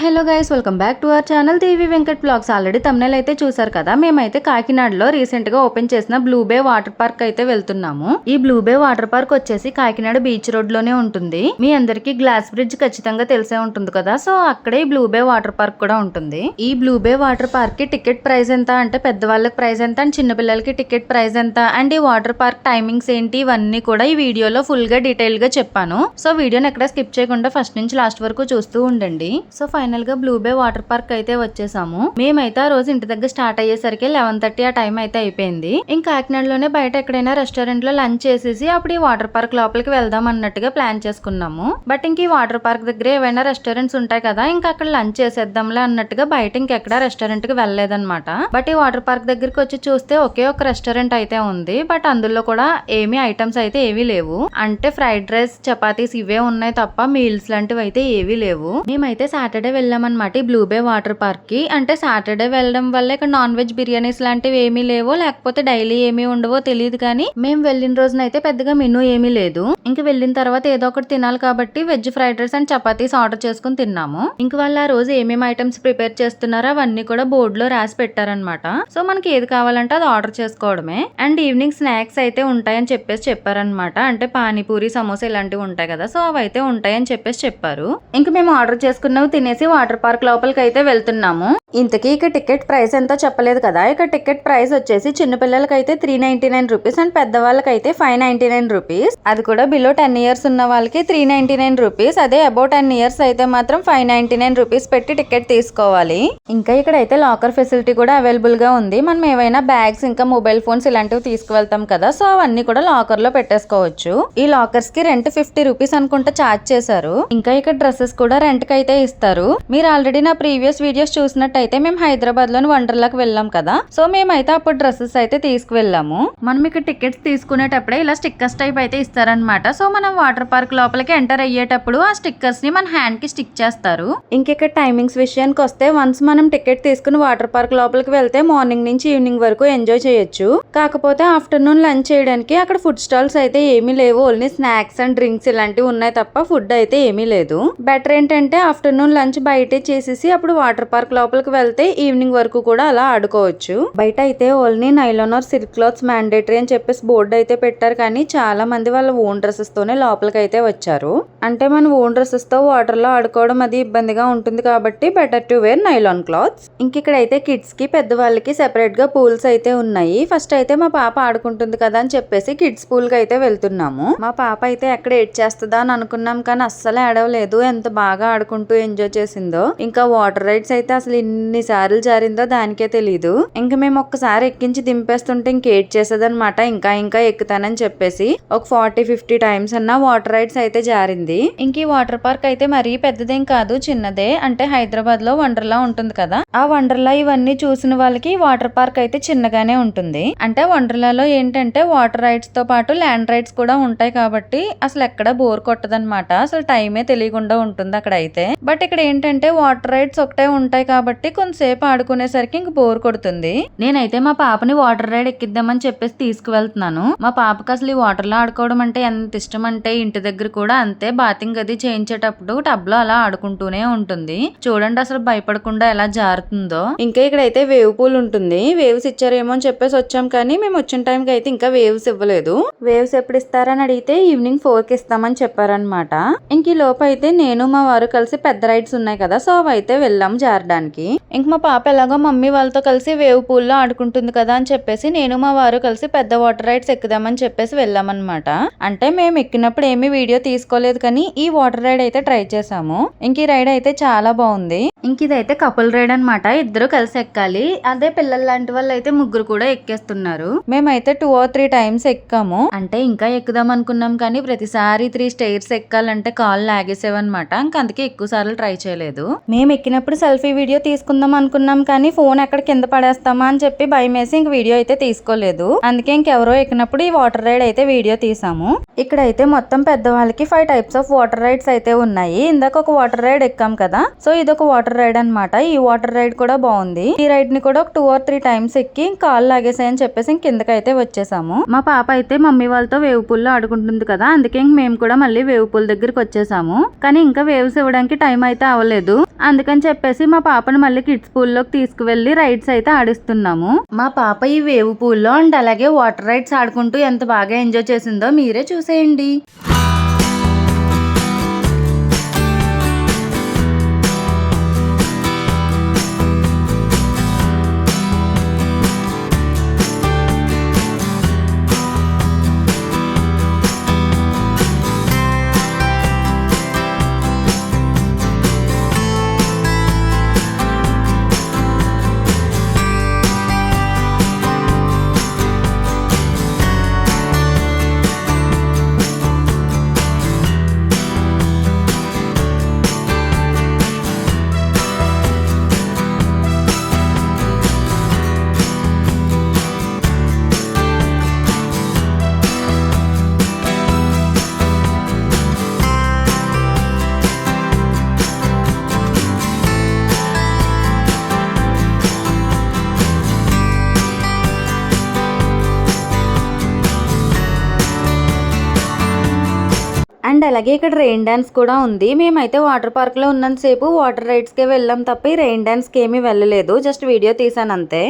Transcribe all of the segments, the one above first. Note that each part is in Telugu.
Hello guys, welcome back to our channel TV Venkat blogs. Already thumbnail అయితే చూసారు కదా. మేమైతే కాకినాడలో రీసెంట్ గా ఓపెన్ చేసిన బ్లూ బే వాటర్ పార్క్ అయితే వెళ్తున్నాము. ఈ బ్లూ బే వాటర్ పార్క్ వచ్చేసి కాకినాడ బీచ్ రోడ్ లోనే ఉంటుంది. మీ అందరికి గ్లాస్ బ్రిడ్జ్ ఖచ్చితంగా తెలిసే ఉంటుంది కదా. సో అక్కడే బ్లూ బే వాటర్ పార్క్ కూడా ఉంటుంది. ఈ బ్లూ బే వాటర్ పార్క్ కి టికెట్ ప్రైస్ ఎంత అంటే పెద్దవాళ్ళకి ప్రైస్ ఎంత అండ్ చిన్న పిల్లలకి టికెట్ ప్రైస్ ఎంత అండ్ ఈ వాటర్ పార్క్ టైమింగ్స్ ఏంటి ఇవన్నీ కూడా ఈ వీడియోలో ఫుల్ గా డీటెయిల్ గా చెప్పాను. సో వీడియోని ఎక్కడ స్కిప్ చేయకుండా ఫస్ట్ నుంచి లాస్ట్ వరకు చూస్తూ ఉండండి. సో ఫైనల్ గా బ్లూ బే వాటర్ పార్క్ అయితే వచ్చేసాము. మేమైతే ఆ రోజు ఇంటి దగ్గర స్టార్ట్ అయ్యేసరికి 11:30 ఆ టైం అయితే అయిపోయింది. ఇంకా కాకినాడలోనే బయట ఎక్కడైనా రెస్టారెంట్ లో లంచ్ చేసేసి అప్పుడు ఈ వాటర్ పార్క్ లోపలికి వెళ్దాం అన్నట్టుగా ప్లాన్ చేసుకున్నాము. బట్ ఇంక ఈ వాటర్ పార్క్ దగ్గర ఏవైనా రెస్టారెంట్స్ ఉంటాయి కదా, ఇంకా అక్కడ లంచ్ చేసేద్దాంలే అన్నట్టుగా బయట ఇంకెక్కడ రెస్టారెంట్ కి వెళ్ళలేదన్నమాట. బట్ ఈ వాటర్ పార్క్ దగ్గరికి వచ్చి చూస్తే ఒకే ఒక రెస్టారెంట్ అయితే ఉంది. బట్ అందులో కూడా ఏమీ ఐటమ్స్ అయితే ఏవీ లేవు. అంటే ఫ్రైడ్ రైస్, చపాతీస్ ఇవే ఉన్నాయి తప్ప మీల్స్ లాంటివి అయితే ఏవీ లేవు. మేమైతే సాటర్డే వెళ్ళామన్నమాట ఈ బ్లూ బే వాటర్ పార్క్ కి. అంటే సాటర్డే వెళ్ళడం వల్ల ఇక్కడ నాన్ వెజ్ బిర్యానీస్ లాంటివి ఏమీ లేవో లేకపోతే డైలీ ఏమీ ఉండవో తెలియదు కానీ మేము వెళ్ళిన రోజున అయితే పెద్దగా మెనూ ఏమీ లేదు. ఇంక వెళ్ళిన తర్వాత ఏదో ఒకటి తినాలి కాబట్టి veg fried rice and chapatis order చేసుకుని తిన్నాము. ఇంక వాళ్ళు ఆ రోజు ఏమేమి ఐటమ్స్ ప్రిపేర్ చేస్తున్నారో అవన్నీ కూడా బోర్డు లో రాసి పెట్టారనమాట. సో మనకి ఏది కావాలంటే అది ఆర్డర్ చేసుకోవడమే. అండ్ ఈవినింగ్ స్నాక్స్ అయితే ఉంటాయని చెప్పారనమాట. అంటే పానీపూరి, సమోసా ఇలాంటివి ఉంటాయి కదా, సో అవి అయితే ఉంటాయని చెప్పారు. ఇంక మేము ఆర్డర్ చేసుకున్నవి తినేసి వాటర్ పార్క్ లోపలికి అయితే వెళ్తున్నాము. ఇంతకీ ఇక టికెట్ ప్రైస్ ఎంతో చెప్పలేదు కదా. ఇక టికెట్ ప్రైస్ వచ్చేసి చిన్న పిల్లలకైతే 399 రూపీస్ అండ్ పెద్దవాళ్ళకైతే 599 రూపీస్. అది కూడా బిలో 10 ఇయర్స్ ఉన్న వాళ్ళకి 399 రూపీస్. అదే అబౌట్ 10 ఇయర్స్ అయితే మాత్రం 599 రూపీస్ పెట్టి టికెట్ తీసుకోవాలి. ఇంకా ఇక్కడ అయితే లాకర్ ఫెసిలిటీ కూడా అవైలబుల్ గా ఉంది. మనం ఏవైనా బ్యాగ్స్ ఇంకా మొబైల్ ఫోన్స్ ఇలాంటివి తీసుకువెళ్తాం కదా, సో అవన్నీ కూడా లాకర్ లో పెట్టేసుకోవచ్చు. ఈ లాకర్స్ కి రెంట్ 50 రూపీస్ అనుకుంటా చార్జ్ చేశారు. ఇంకా ఇక్కడ డ్రెస్సెస్ కూడా రెంట్ కి అయితే ఇస్తారు. మీరు ఆల్రెడీ నా ప్రీవియస్ వీడియోస్ చూసినట్టయితే మేము హైదరాబాద్ లోని వండర్లాకి వెళ్ళాం కదా, సో మేమైతే అప్పుడు డ్రెస్సెస్ అయితే తీసుకువెళ్ళాము. మనం ఇక్కడ టికెట్స్ తీసుకునేటప్పుడే ఇలా స్టిక్కర్స్ టైప్ అయితే ఇస్తారనమాట. సో మనం వాటర్ పార్క్ లోపలికి ఎంటర్ అయ్యేటప్పుడు ఆ స్టిక్కర్స్ ని మన హ్యాండ్ కి స్టిక్ చేస్తారు. ఇంకెక్కడ టైమింగ్స్ విషయానికి వస్తే వన్స్ మనం టికెట్ తీసుకుని వాటర్ పార్క్ లోపలికి వెళ్తే మార్నింగ్ నుంచి ఈవినింగ్ వరకు ఎంజాయ్ చేయొచ్చు. కాకపోతే ఆఫ్టర్నూన్ లంచ్ చేయడానికి అక్కడ ఫుడ్ స్టాల్స్ అయితే ఏమీ లేవు. ఓన్లీ స్నాక్స్ అండ్ డ్రింక్స్ ఇలాంటివి ఉన్నాయి తప్ప ఫుడ్ అయితే ఏమీ లేదు. బెటర్ ఏంటంటే ఆఫ్టర్నూన్ లంచ్ బయటే చేసేసి అప్పుడు వాటర్ పార్క్ లోపలికి వెళ్తే ఈవినింగ్ వరకు కూడా అలా ఆడుకోవచ్చు. బయట అయితే only nylon or silk clothes mandatory అని చెప్పేసి బోర్డు అయితే పెట్టారు. కానీ చాలా మంది వాళ్ళ ఓన్ డ్రెస్సెస్ తోనే లోపలికి అయితే వచ్చారు. అంటే మన ఓన్ డ్రెస్సెస్ తో వాటర్ లో ఆడుకోవడం అది ఇబ్బందిగా ఉంటుంది కాబట్టి better to wear nylon clothes. ఇంక ఇక్కడ అయితే కిడ్స్ కి పెద్దవాళ్ళకి సెపరేట్ గా పూల్స్ అయితే ఉన్నాయి. ఫస్ట్ అయితే మా పాప ఆడుకుంటుంది కదా అని చెప్పేసి కిడ్స్ పూల్ కి అయితే వెళ్తున్నాము. మా పాప అయితే ఎక్కడ ఏడ్ చేస్తుందా అని అనుకున్నాం కానీ అస్సలు ఏడవలేదు. ఎంత బాగా ఆడుకుంటూ ఎంజాయ్ చేసిందో. ఇంకా వాటర్ రైడ్స్ అయితే అసలు ఎన్ని సార్లు జారిందో దానికే తెలీదు. ఇంకా మేము ఒక్కసారి ఎక్కించి దింపేస్తుంటే ఇంకేట్ చేసేదనమాట. ఇంకా ఎక్కుతానని చెప్పేసి ఒక 40-50 టైమ్స్ అన్న వాటర్ రైడ్స్ అయితే జారింది. ఇంక ఈ వాటర్ పార్క్ అయితే మరీ పెద్దదేం కాదు, చిన్నదే. అంటే హైదరాబాద్ లో వండర్లా ఉంటుంది కదా, ఆ వండర్లా ఇవన్నీ చూసిన వాళ్ళకి వాటర్ పార్క్ అయితే చిన్నగానే ఉంటుంది. అంటే వండర్లాలో ఏంటంటే వాటర్ రైడ్స్ తో పాటు ల్యాండ్ రైడ్స్ కూడా ఉంటాయి కాబట్టి అసలు ఎక్కడ బోర్ కొట్టదనమాట. అసలు టైమే తెలియకుండా ఉంటుంది అక్కడ అయితే. బట్ ఇక్కడ ఏంటంటే వాటర్ రైడ్స్ ఒకటే ఉంటాయి కాబట్టి కొంతసేపు ఆడుకునేసరికి ఇంక బోర్ కొడుతుంది. నేనైతే మా పాపని వాటర్ రైడ్ ఎక్కిద్దామని చెప్పేసి తీసుకువెళ్తున్నాను. మా పాపకి అసలు ఈ వాటర్ లో ఆడుకోవడం అంటే ఎంత ఇష్టం అంటే ఇంటి దగ్గర కూడా అంతే. బాతింగ్ అది చేయించేటప్పుడు టబ్ లో అలా ఆడుకుంటూనే ఉంటుంది. చూడండి అసలు భయపడకుండా ఎలా జారుతుందో. ఇంకా ఇక్కడైతే వేవ్ పూల్ ఉంటుంది. వేవ్స్ ఇచ్చారేమో అని చెప్పేసి వచ్చాం కానీ మేము వచ్చిన టైంకి అయితే ఇంకా వేవ్స్ ఇవ్వలేదు. వేవ్స్ ఎప్పుడు ఇస్తారని అడిగితే ఈవినింగ్ 4కి ఇస్తామని చెప్పారనమాట. ఇంక ఈ లోపు అయితే నేను మా వారు కలిసి పెద్ద రైడ్స్ ఉన్నాయి కదా, సో అవి అయితే వెళ్ళాం జారడానికి. ఇంక మా పాప ఎలాగో మమ్మీ వాళ్ళతో కలిసి వేవ్ పూల్ లో ఆడుకుంటుంది కదా అని చెప్పేసి నేను మా వారు కలిసి పెద్ద వాటర్ రైడ్స్ ఎక్కుదామని చెప్పేసి వెళ్ళామన్నమాట. అంటే మేము ఎక్కినప్పుడు ఏమీ వీడియో తీసుకోలేదు కానీ ఈ వాటర్ రైడ్ అయితే ట్రై చేసాము. ఇంక ఈ రైడ్ అయితే చాలా బాగుంది. ఇంక ఇదైతే కపుల్ రైడ్ అనమాట. ఇద్దరు కలిసి ఎక్కాలి. అదే పిల్లలు లాంటి వాళ్ళు అయితే ముగ్గురు కూడా ఎక్కేస్తున్నారు. మేమైతే 2 or 3 టైమ్స్ ఎక్కాము. అంటే ఇంకా ఎక్కుదాం అనుకున్నాం కానీ ప్రతిసారి 3 స్టైర్స్ ఎక్కాలంటే కాళ్ళు లాగేసేవన్నమాట. ఇంక అందుకే ఎక్కువ సార్లు ట్రై చేయలేదు. మేము ఎక్కినప్పుడు సెల్ఫీ వీడియో తీసుకుందాం అనుకున్నాం కానీ ఫోన్ ఎక్కడ కింద పడేస్తామా అని చెప్పి భయం వేసి ఇంక వీడియో అయితే తీసుకోలేదు. అందుకే ఇంకెవరో ఎక్కినప్పుడు ఈ వాటర్ రైడ్ అయితే వీడియో తీసాము. ఇక్కడైతే మొత్తం పెద్దవాళ్ళకి 5 టైప్స్ ఆఫ్ వాటర్ రైడ్స్ అయితే ఉన్నాయి. ఇందాక ఒక వాటర్ రైడ్ ఎక్కాం కదా, సో ఇదొక వాటర్ వాటర్ రైడ్ అన్నమాట. ఈ వాటర్ రైడ్ కూడా బాగుంది. ఈ రైడ్ ని కూడా ఒక 2 or 3 times ఎక్కి కాళ్ళు లాగేసాయని చెప్పేసి కిందకైతే వచ్చేసాము. మా పాప అయితే మమ్మీ వాళ్ళతో వేవ్ పూల్ లో ఆడుకుంటుంది కదా, అందుకే మేము కూడా మళ్ళీ వేవ్ పూల్ దగ్గరికి వచ్చేసాము. కానీ ఇంకా వేవ్స్ ఇవ్వడానికి టైం అయితే అవ్వలేదు. అందుకని చెప్పేసి మా పాపను మళ్ళీ కిడ్స్ పూల్ లోకి తీసుకువెళ్లి రైడ్స్ అయితే ఆడిస్తున్నాము. మా పాప ఈ వేవ్ పూల్ లో అండ్ అలాగే వాటర్ రైడ్స్ ఆడుకుంటూ ఎంత బాగా ఎంజాయ్ చేసిందో మీరే చూసేయండి. అండ్ అలాగే ఇక్కడ రెయిన్ డాన్స్ కూడా ఉంది. మేమైతే వాటర్ పార్క్ లో ఉన్నంతసేపు వాటర్ రైడ్స్ కే వెళ్ళాం తప్ప ఈ రెయిన్ డాన్స్ కి ఏమీ వెళ్ళలేదు. జస్ట్ వీడియో తీసాను అంతే.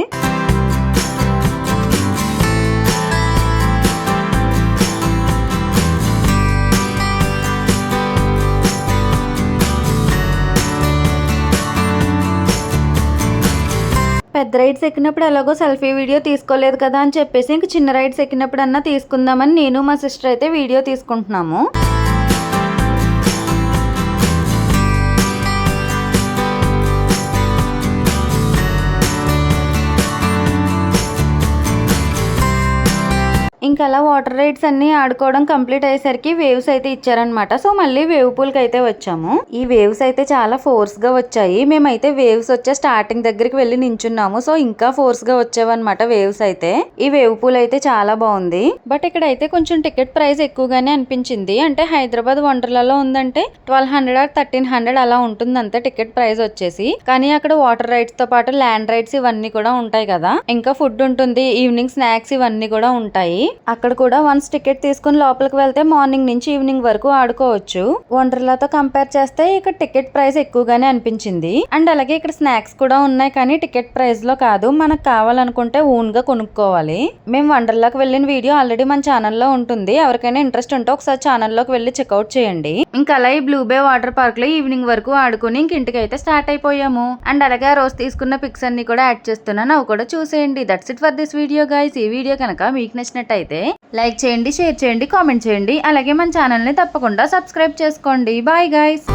పెద్ద రైడ్స్ ఎక్కినప్పుడు ఎలాగో సెల్ఫీ వీడియో తీసుకోలేదు కదా అని చెప్పేసి ఇంక చిన్న రైడ్స్ ఎక్కినప్పుడు అన్నా తీసుకుందామని నేను మా సిస్టర్ అయితే వీడియో తీసుకుంటున్నాము. ఇంకా అలా వాటర్ రైడ్స్ అన్ని ఆడుకోవడం కంప్లీట్ అయ్యేసరికి వేవ్స్ అయితే ఇచ్చారనమాట. సో మళ్ళీ వేవ్ పూల్ కి అయితే వచ్చాము. ఈ వేవ్స్ అయితే చాలా ఫోర్స్ గా వచ్చాయి. మేమైతే వేవ్స్ వచ్చే స్టార్టింగ్ దగ్గరికి వెళ్ళి నించున్నాము. సో ఇంకా ఫోర్స్ గా వచ్చేవన్నమాట వేవ్స్ అయితే. ఈ వేవ్ పూల్ అయితే చాలా బాగుంది. బట్ ఇక్కడ అయితే కొంచెం టికెట్ ప్రైస్ ఎక్కువగానే అనిపించింది. అంటే హైదరాబాద్ వండర్లలో ఉందంటే 1200 or 1300 అలా ఉంటుంది అంతే టికెట్ ప్రైస్ వచ్చేసి. కానీ అక్కడ వాటర్ రైడ్స్ తో పాటు ల్యాండ్ రైడ్స్ ఇవన్నీ కూడా ఉంటాయి కదా, ఇంకా ఫుడ్ ఉంటుంది, ఈవినింగ్ స్నాక్స్ ఇవన్నీ కూడా ఉంటాయి. అక్కడ కూడా వన్స్ టికెట్ తీసుకుని లోపలికి వెళ్తే మార్నింగ్ నుంచి ఈవినింగ్ వరకు ఆడుకోవచ్చు. వండర్లాతో కంపేర్ చేస్తే ఇక్కడ టికెట్ ప్రైస్ ఎక్కువగానే అనిపించింది. అండ్ అలాగే ఇక్కడ స్నాక్స్ కూడా ఉన్నాయి, కానీ టికెట్ ప్రైస్ లో కాదు, మనకు కావాలనుకుంటే ఓన్ గా కొనుక్కోవాలి. మేము వండర్లాకి వెళ్ళిన వీడియో ఆల్రెడీ మన ఛానల్లో ఉంటుంది. ఎవరికైనా ఇంట్రెస్ట్ ఉంటే ఒకసారి ఛానల్లోకి వెళ్ళి చెక్అౌట్ చేయండి. ఇంకా అలా ఈ బ్లూ బే వాటర్ పార్క్ లో ఈవినింగ్ వరకు ఆడుకుని ఇంటికి అయితే స్టార్ట్ అయిపోయాము. అండ్ అలాగే ఆ రోజు తీసుకున్న పిక్స్ అన్ని కూడా యాడ్ చేస్తున్నాను, అవి కూడా చూసేయండి. That's it for this video guys. ఈ వీడియో కనుక మీకు నచ్చినట్టయితే లైక్ చేయండి, షేర్ చేయండి, కామెంట్ చేయండి. అలాగే మన ఛానల్ ని తప్పకుండా సబ్స్క్రైబ్ చేసుకోండి. Bye guys.